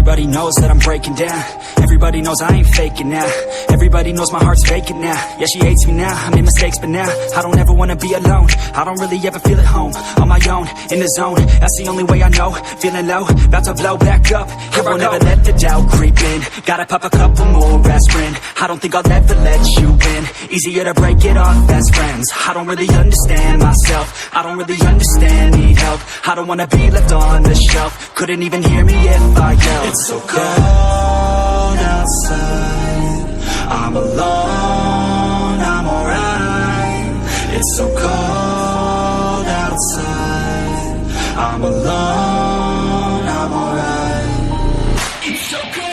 Everybody knows that I'm breaking down. Everybody knows I ain't faking now. Everybody knows my heart's vacant now. Yeah, she hates me now, I made mistakes but now I don't ever wanna be alone. I don't really ever feel at home. On my own, in the zone, that's the only way I know. Feeling low, about to blow back up. Here I won't ever let the doubt creep in. Gotta pop a couple more aspirin. I don't think I'll ever let you in. Easier to break it off best friends. I don't really understand myself. I don't really understand, need help. I don't wanna be left on the shelf. Couldn't even hear me if I yelled. It's so cold outside, I'm alone, I'm alright. It's so cold outside, I'm alone, I'm alright. It's so cold.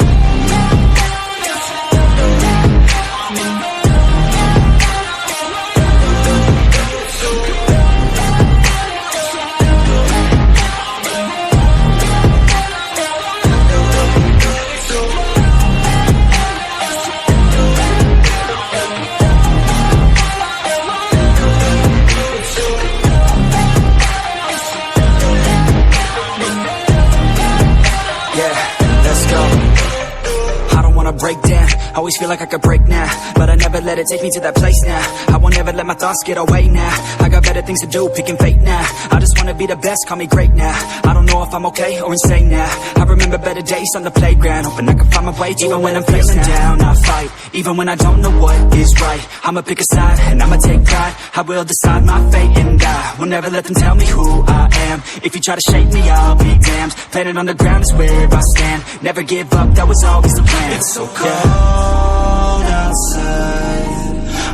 Break down, always feel like I could break now, but I never let it take me to that place now. I won't ever let my thoughts get away now. I got better things to do, picking fate now. I just wanna be the best, call me great now. I don't know if I'm okay or insane now. I remember better days on the playground, hoping I can find my way. Even when I'm feeling down, I fight. Even when I don't know what is right, I'ma pick a side and I'ma take pride. I will decide my fate and I will never let them tell me who I am. If you try to shake me, I'll be damned. Planet on the ground is where I stand. Never give up, that was always the plan. It's so cold outside,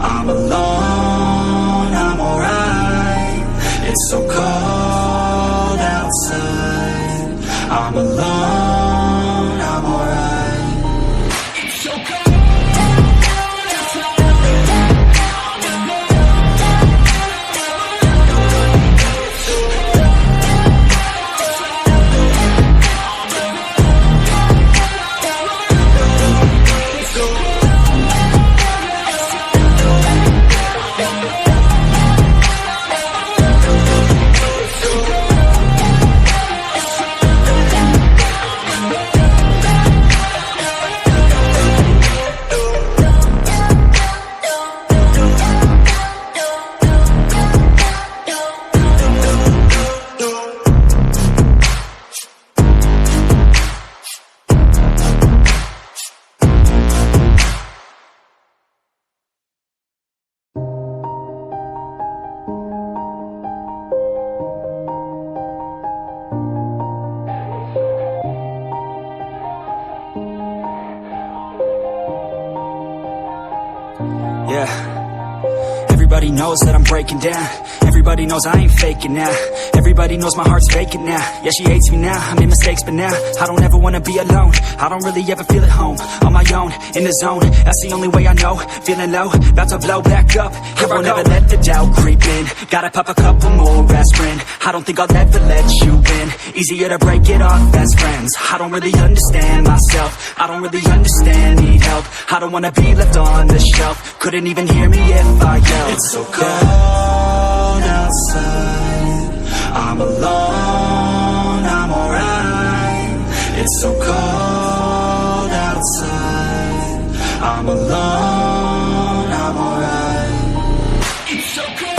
I'm alone, I'm alright. It's so cold outside, I'm alone, I'm alright. It's so cold. Yeah, everybody knows that I'm breaking down. Everybody knows I ain't faking now. Everybody knows my heart's vacant now. Yeah, she hates me now, I made mistakes but now I don't ever wanna be alone. I don't really ever feel at home. On my own, in the zone, that's the only way I know. Feeling low, about to blow back up. Here I won't ever let the doubt creep in. Gotta pop a couple more aspirin. I don't think I'll ever let you in. Easier to break it off best friends. I don't really understand myself. I don't really understand, need help. I don't wanna be left on the shelf. Couldn't even hear me if I yelled. It's so cold outside, I'm alone, I'm alright. It's so cold outside, I'm alone, I'm alright. It's so cold.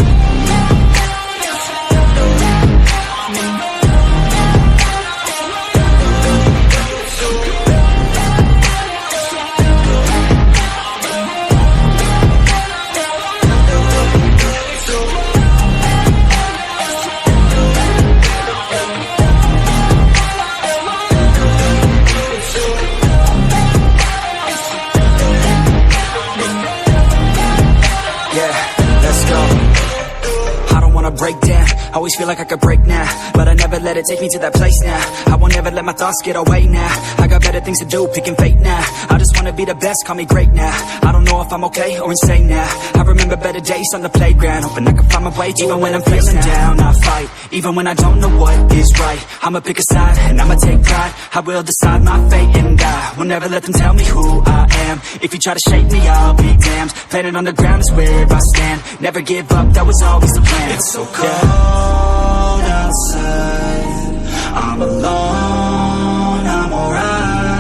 Break down, always feel like I could break now, but I never let it take me to that place now. I won't ever let my thoughts get away now. I got better things to do, picking fate now. I just wanna be the best, call me great now. I don't know if I'm okay or insane now. I remember better days on the playground, hoping I can find my way. Even when I'm feeling down, I fight. Even when I don't know what is right, I'ma pick a side and I'ma take pride. I will decide my fate and I will never let them tell me who I am. If you try to shake me, I'll be damned. Planet on the ground is where I stand. Never give up, that was always the plan. It's so cold outside, I'm alone, I'm alright.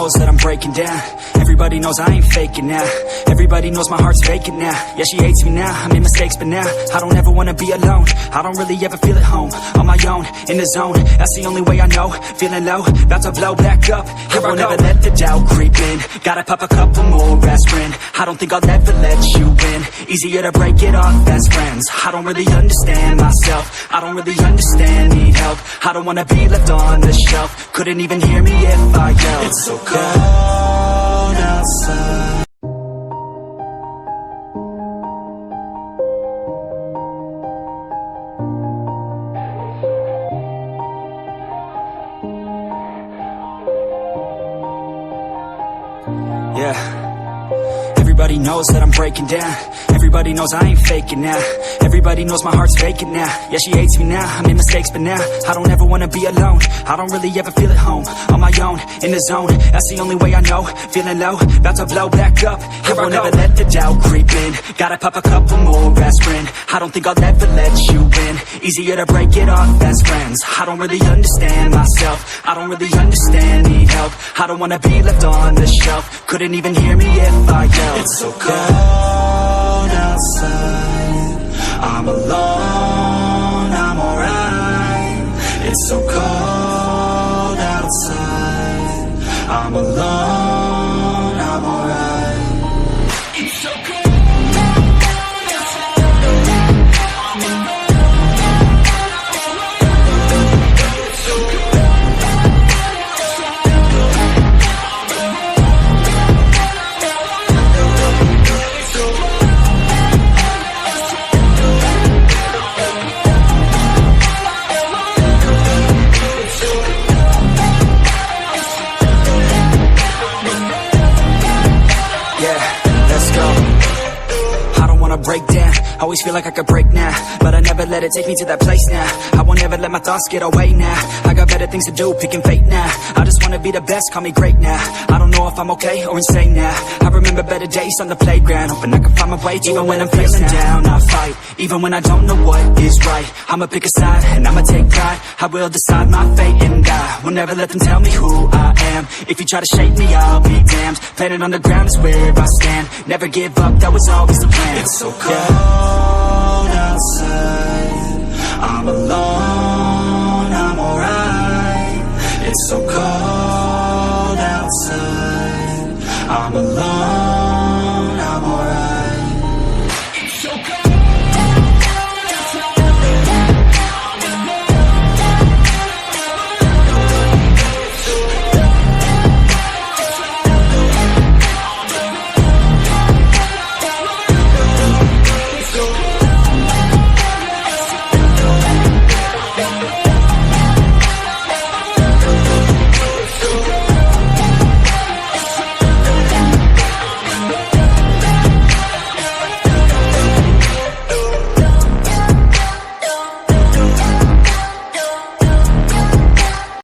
knows that I'm breaking down. Everybody knows I ain't faking now. Everybody knows my heart's vacant now. Yeah, she hates me now, I made mistakes but now I don't ever wanna be alone. I don't really ever feel at home. On my own, in the zone, that's the only way I know. Feeling low, about to blow back up. Here I never let the doubt creep in. Gotta pop a couple more aspirin. I don't think I'll ever let you in. Easier to break it off best friends. I don't really understand myself. I don't really understand, need help. I don't wanna be left on the shelf. Couldn't even hear me if I yelled. It's so cold outside. Yeah. Everybody knows that I'm breaking down. Everybody knows I ain't faking now. Everybody knows my heart's vacant now. Yeah, she hates me now, I made mistakes but now I don't ever wanna be alone. I don't really ever feel at home. On my own, in the zone, that's the only way I know. Feeling low, about to blow back up. Here I never let the doubt creep in. Gotta pop a couple more aspirin. I don't think I'll ever let you in. Easier to break it off best friends. I don't really understand myself. I don't really understand, need help. I don't wanna be left on the shelf. Couldn't even hear me if I yelled. It's so cold outside. I'm alone, I'm alright. It's so cold outside. I'm alone, I'm alright. It's so cold. Break down, always feel like I could break now, but I never let it take me to that place now. I won't ever let my thoughts get away now. I got better things to do, picking fate now. I just wanna be the best, call me great now. I don't know if I'm okay or insane now. I remember better days on the playground, hoping I can find my way even when I'm feeling down. I fight, even when I don't know what is right. I'ma pick a side, and I'ma take pride. I will decide my fate and die. Will never let them tell me who I am. If you try to shake me, I'll be damned. Planet on the ground is where I stand. Never give up, that was always the plan. It's so cold outside. I'm alone, I'm alright. It's so cold outside. I'm alone.